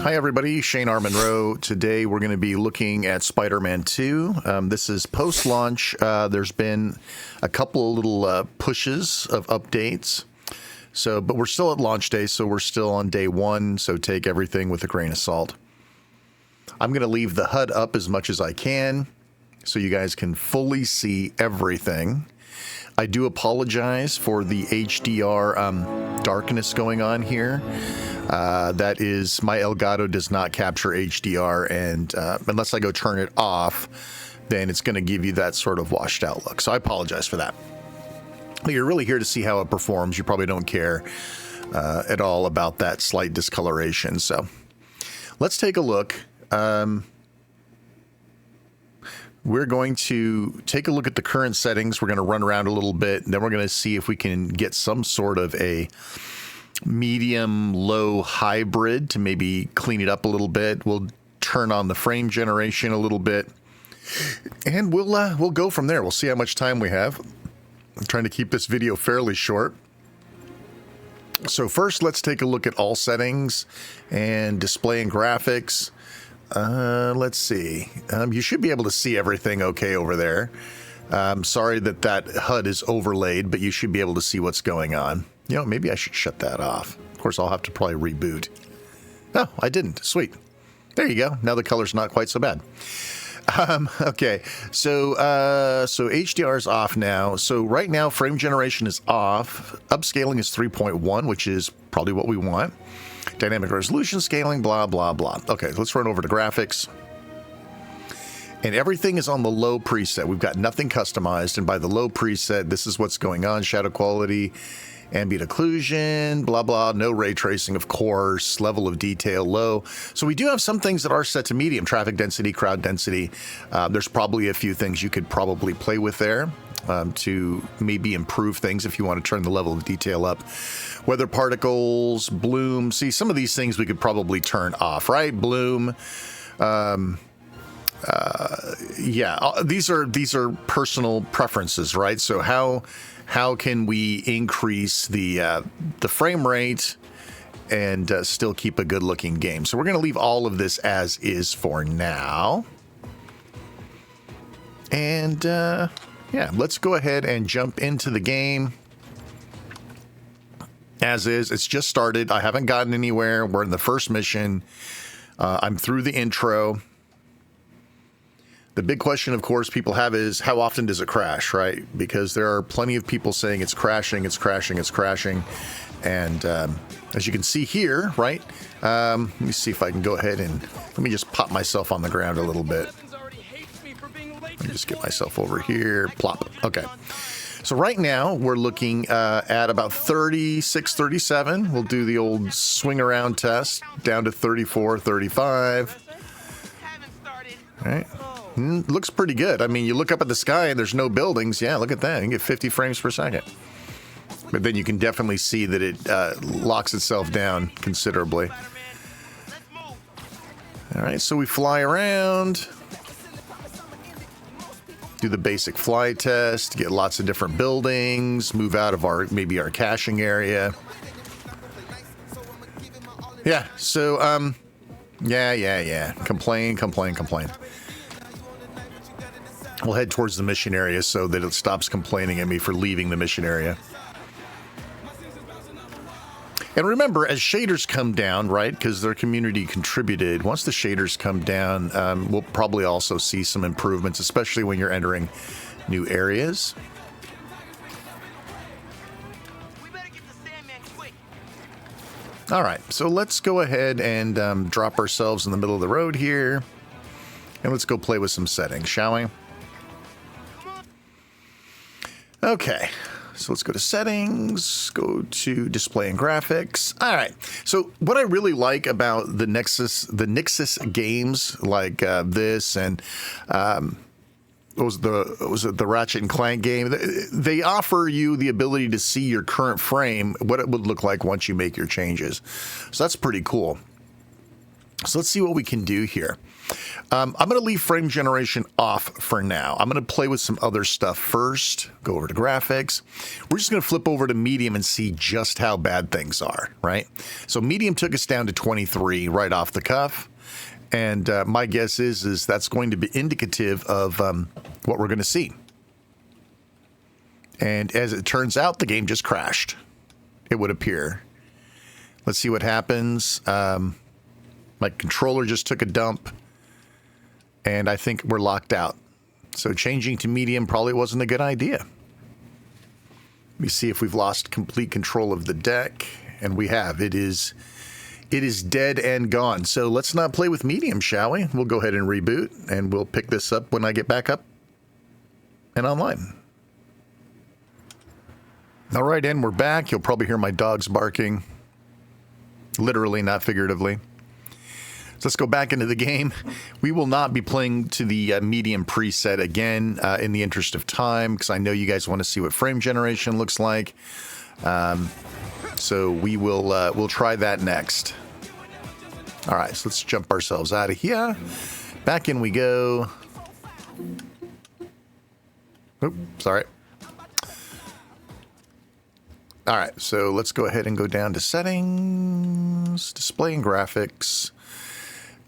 Hi everybody, Shane R. Monroe. Today we're going to be looking at Spider-Man 2. This is post-launch. There's been a couple of little pushes of updates. But we're still at launch day, so we're still on day one, so take everything with a grain of salt. I'm going to leave the HUD up as much as I can so you guys can fully see everything. I do apologize for the HDR darkness going on here. That is, my Elgato does not capture HDR, and unless I go turn it off, then it's going to give you that sort of washed out look. So I apologize for that. But you're really here to see how it performs. You probably don't care at all about that slight discoloration. So let's take a look. We're going to take a look at the current settings. We're going to run around a little bit, and then we're going to see if we can get some sort of a medium-low hybrid to maybe clean it up a little bit. We'll turn on the frame generation a little bit, and we'll go from there. We'll see how much time we have. I'm trying to keep this video fairly short. So first, let's take a look at all settings and display and graphics. Let's see. You should be able to see everything okay over there. Sorry that HUD is overlaid, but you should be able to see what's going on. You know, maybe I should shut that off. Of course, I'll have to probably reboot. Oh, I didn't. Sweet. There you go. Now the color's not quite so bad. Okay, so HDR is off now. So right now, frame generation is off. Upscaling is 3.1, which is probably what we want. Dynamic resolution scaling, blah, blah, blah. Okay, let's run over to graphics. And everything is on the low preset. We've got nothing customized. And by the low preset, this is what's going on. Shadow quality, ambient occlusion, blah, blah. No ray tracing, of course. Level of detail, low. So we do have some things that are set to medium. Traffic density, crowd density. There's probably a few things you could probably play with there to maybe improve things if you want to turn the level of detail up. Weather particles, bloom. See, some of these things we could probably turn off, right? Bloom. Yeah, these are personal preferences, right? So how can we increase the frame rate and still keep a good looking game? So we're going to leave all of this as is for now. And yeah, let's go ahead and jump into the game. As is, it's just started. I haven't gotten anywhere. We're in the first mission. I'm through the intro. The big question, of course, people have is how often does it crash, right? Because there are plenty of people saying it's crashing, it's crashing, it's crashing. And as you can see here, right? Let me see if I can go ahead and let me just pop myself on the ground a little bit. Let me just get myself over here. Plop. Okay. So right now we're looking at about 36, 37. We'll do the old swing around test down to 34, 35. All right. Looks pretty good. I mean, you look up at the sky and there's no buildings. Yeah, look at that. You can get 50 frames per second. But then you can definitely see that it locks itself down considerably. All right, so we fly around. Do the basic fly test, get lots of different buildings, move out of maybe our caching area. Yeah, so, yeah. Complain. We'll head towards the mission area so that it stops complaining at me for leaving the mission area. And remember, as shaders come down, right, because their community contributed, once the shaders come down, we'll probably also see some improvements, especially when you're entering new areas. We better get to Sandman quick. All right, so let's go ahead and drop ourselves in the middle of the road here. And let's go play with some settings, shall we? Okay. So let's go to settings, go to display and graphics. All right. So what I really like about the Nexus games like this and what was it the Ratchet and Clank game? They offer you the ability to see your current frame, what it would look like once you make your changes. So that's pretty cool. So let's see what we can do here. I'm going to leave frame generation off for now. I'm going to play with some other stuff first, go over to graphics. We're just going to flip over to medium and see just how bad things are, right? So medium took us down to 23 right off the cuff. And my guess is that's going to be indicative of what we're going to see. And as it turns out, the game just crashed, it would appear. Let's see what happens. My controller just took a dump, and I think we're locked out. So changing to medium probably wasn't a good idea. Let me see if we've lost complete control of the deck, and we have. It is dead and gone. So let's not play with medium, shall we? We'll go ahead and reboot, and we'll pick this up when I get back up and online. All right, and we're back. You'll probably hear my dogs barking. Literally, not figuratively. So let's go back into the game. We will not be playing to the medium preset again in the interest of time, because I know you guys want to see what frame generation looks like. So we'll try that next. All right, so let's jump ourselves out of here. Back in we go. Oops, sorry. All right, so let's go ahead and go down to settings, display and graphics.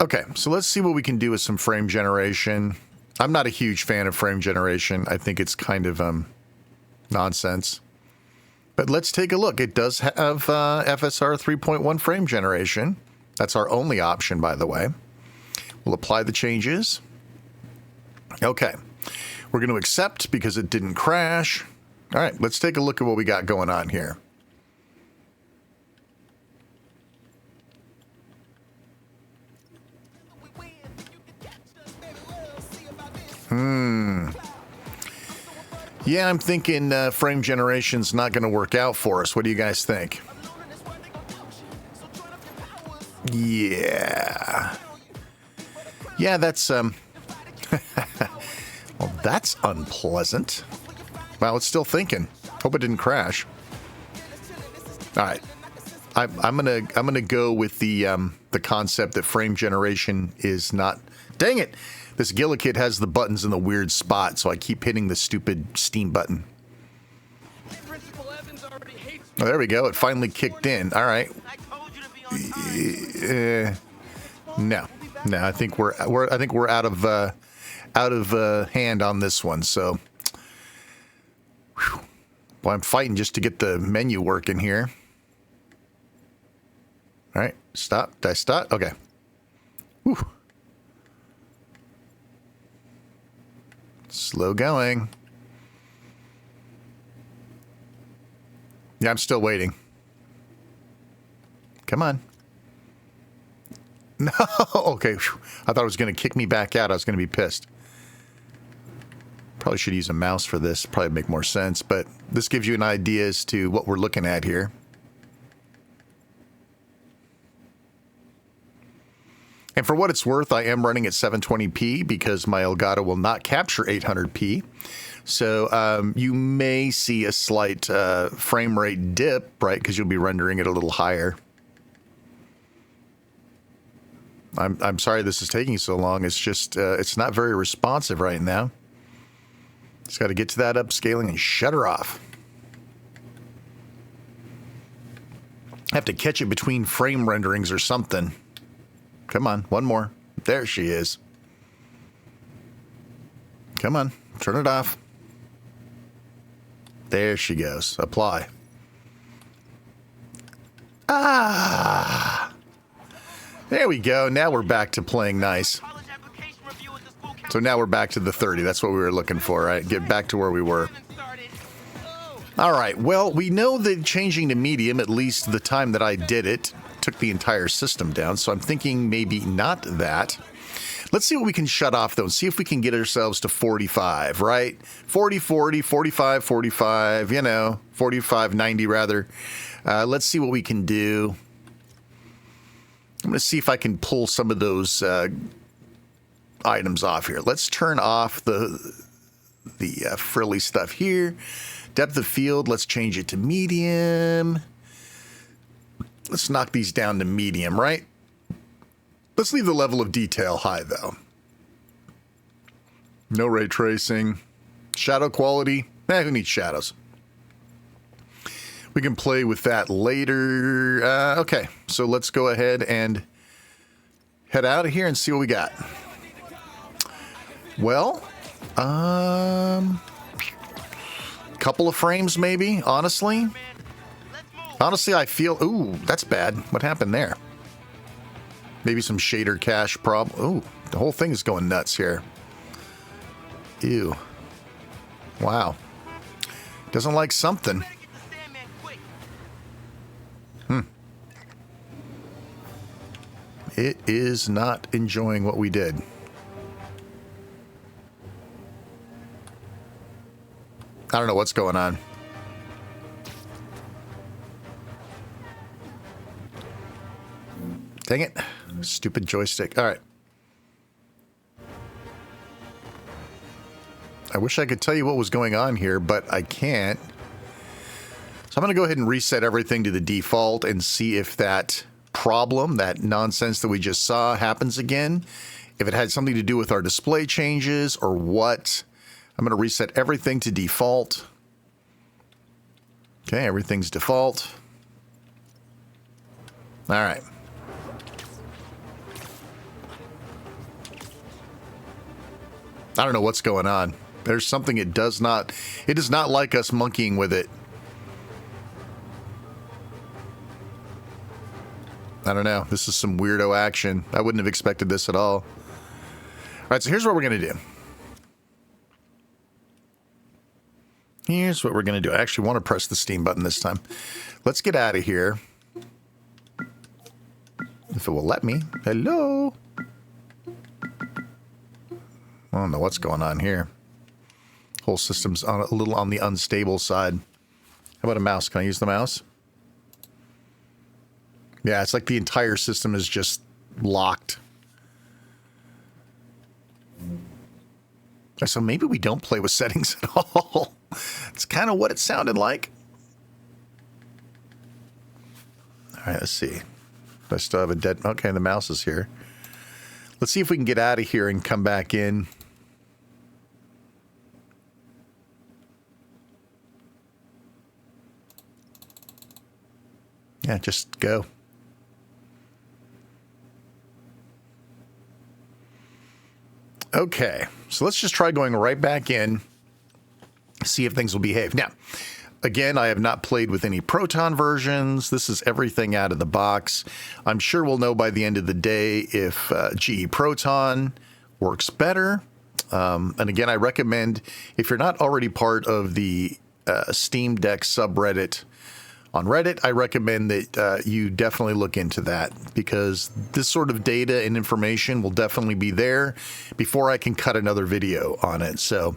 Okay, so let's see what we can do with some frame generation. I'm not a huge fan of frame generation. I think it's kind of nonsense. But let's take a look. It does have FSR 3.1 frame generation. That's our only option, by the way. We'll apply the changes. Okay, we're going to accept because it didn't crash. All right, let's take a look at what we got going on here. Yeah, I'm thinking frame generation's not going to work out for us. What do you guys think? Yeah. Yeah, that's well, that's unpleasant. Wow, it's still thinking. Hope it didn't crash. All right, I'm gonna go with the concept that frame generation is not. Dang it! This Gillikit has the buttons in the weird spot, so I keep hitting the stupid Steam button. Oh, there we go. It finally kicked in. All right. No. I think we're out of hand on this one. So. Well, I'm fighting just to get the menu working here. All right, stop. Did I stop? Okay. Whew. Slow going. Yeah, I'm still waiting. Come on. No. Okay. I thought it was going to kick me back out. I was going to be pissed. Probably should use a mouse for this. Probably make more sense, but this gives you an idea as to what we're looking at here. And for what it's worth, I am running at 720p because my Elgato will not capture 800p. So you may see a slight frame rate dip, right? Because you'll be rendering it a little higher. I'm sorry this is taking so long. It's just it's not very responsive right now. Just got to get to that upscaling and shut her off. I have to catch it between frame renderings or something. Come on, one more. There she is. Come on, turn it off. There she goes. Apply. Ah! There we go. Now we're back to playing nice. So now we're back to the 30. That's what we were looking for, right? Get back to where we were. All right. Well, we know that changing to medium, at least the time that I did it, took the entire system down. So I'm thinking maybe not that. Let's see what we can shut off, though, and see if we can get ourselves to 45, right? 40, 40, 45, 45, 45, 90 rather. Let's see what we can do. I'm going to see if I can pull some of those items off here. Let's turn off the frilly stuff here. Depth of field, let's change it to medium. Let's knock these down to medium, right? Let's leave the level of detail high, though. No ray tracing. Shadow quality. Who needs shadows? We can play with that later. Okay, so let's go ahead and head out of here and see what we got. Well, couple of frames maybe, honestly. Honestly, I feel... Ooh, that's bad. What happened there? Maybe some shader cache problem. Ooh, the whole thing is going nuts here. Ew. Wow. Doesn't like something. It is not enjoying what we did. I don't know what's going on. Dang it. Stupid joystick. All right. I wish I could tell you what was going on here, but I can't. So I'm going to go ahead and reset everything to the default and see if that problem, that nonsense that we just saw, happens again. If it had something to do with our display changes or what. I'm going to reset everything to default. Okay, everything's default. All right. I don't know what's going on. There's something it does not like us monkeying with it. I don't know. This is some weirdo action. I wouldn't have expected this at all. All right, so here's what we're going to do. Here's what we're going to do. I actually want to press the Steam button this time. Let's get out of here. If it will let me. Hello? I don't know what's going on here. Whole system's a little on the unstable side. How about a mouse? Can I use the mouse? Yeah, it's like the entire system is just locked. So maybe we don't play with settings at all. It's kind of what it sounded like. All right, let's see. I still have a dead... Okay, the mouse is here. Let's see if we can get out of here and come back in. Yeah, just go. Okay, so let's just try going right back in, see if things will behave. Now, again, I have not played with any Proton versions. This is everything out of the box. I'm sure we'll know by the end of the day if GE Proton works better. And again, I recommend, if you're not already part of the Steam Deck subreddit on Reddit, I recommend that you definitely look into that, because this sort of data and information will definitely be there before I can cut another video on it. So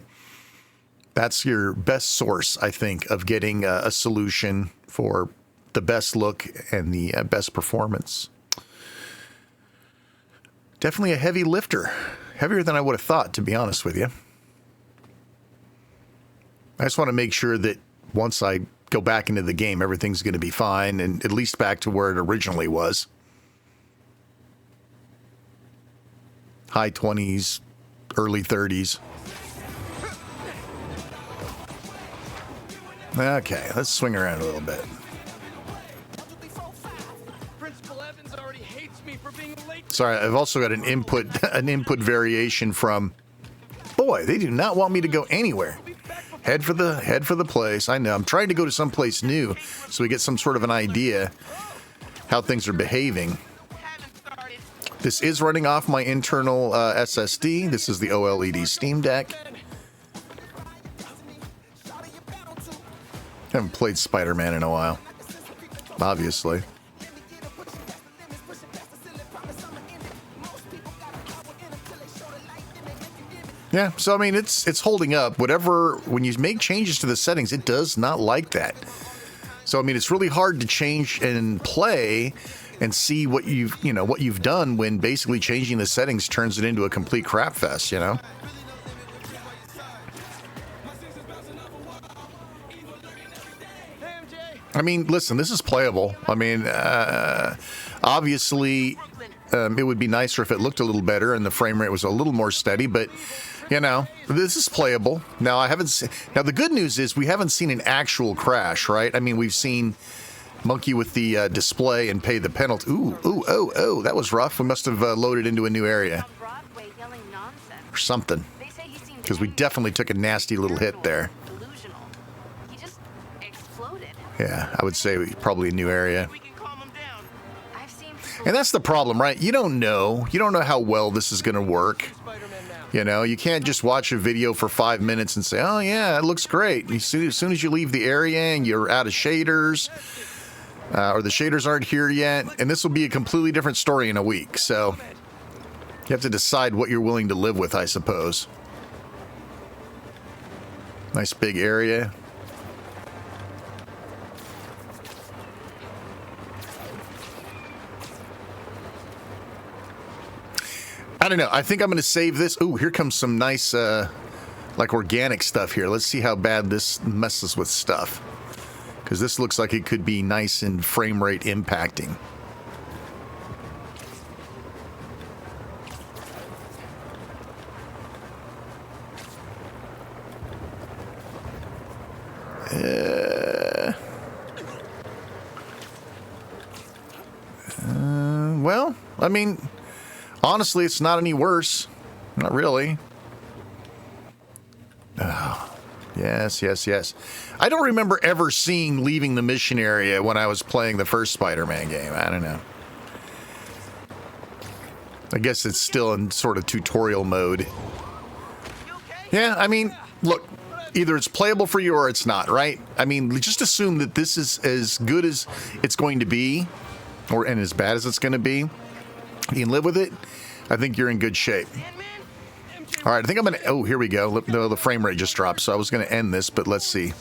that's your best source, I think, of getting a solution for the best look and the best performance. Definitely a heavy lifter. Heavier than I would have thought, to be honest with you. I just want to make sure that once I go back into the game, everything's going to be fine, and at least back to where it originally was. High 20s, early 30s. Okay, let's swing around a little bit. Principal Evans already hates me for being late. Sorry, I've also got an input variation from... Boy, they do not want me to go anywhere. Head for the place. I know. I'm trying to go to someplace new so we get some sort of an idea how things are behaving. This is running off my internal SSD. This is the OLED Steam Deck. Haven't played Spider-Man in a while, obviously. Yeah, so I mean, it's holding up. Whatever, when you make changes to the settings, it does not like that. So I mean, it's really hard to change and play and see what you've done when basically changing the settings turns it into a complete crap fest, you know? I mean, listen, this is playable. I mean, obviously, It would be nicer if it looked a little better and the frame rate was a little more steady, but you know, this is playable. Now, now the good news is we haven't seen an actual crash, right? I mean, we've seen monkey with the display and pay the penalty. Oh, that was rough. We must have loaded into a new area or something, because we definitely took a nasty little hit there. Yeah, I would say probably a new area. And that's the problem, right? You don't know how well this is going to work. You know, you can't just watch a video for 5 minutes and say, oh yeah, it looks great. As soon as you leave the area and you're out of shaders, or the shaders aren't here yet, and this will be a completely different story in a week. So you have to decide what you're willing to live with, I suppose. Nice big area. I don't know. I think I'm going to save this. Ooh, here comes some nice, like organic stuff here. Let's see how bad this messes with stuff. Because this looks like it could be nice and frame rate impacting. Well, I mean... honestly, it's not any worse. Not really. Oh, yes. I don't remember ever seeing leaving the mission area when I was playing the first Spider-Man game. I don't know. I guess it's still in sort of tutorial mode. Yeah, I mean, look, either it's playable for you or it's not, right? I mean, just assume that this is as good as it's going to be, and as bad as it's going to be. You can live with it. I think you're in good shape. All right, I think I'm going to... oh, here we go. No, the frame rate just dropped, so I was going to end this, but let's see.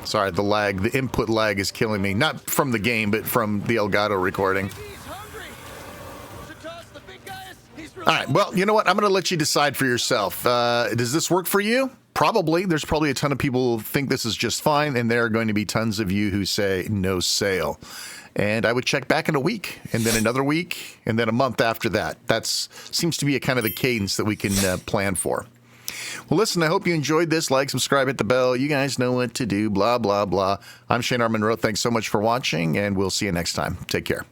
Sorry, the lag, the input lag is killing me. Not from the game, but from the Elgato recording. All right, well, you know what? I'm going to let you decide for yourself. Does this work for you? Probably. There's probably a ton of people who think this is just fine, and there are going to be tons of you who say no sale. And I would check back in a week, and then another week, and then a month after that. That seems to be a kind of the cadence that we can plan for. Well, listen, I hope you enjoyed this. Like, subscribe, hit the bell. You guys know what to do, blah, blah, blah. I'm Shane R. Monroe. Thanks so much for watching, and we'll see you next time. Take care.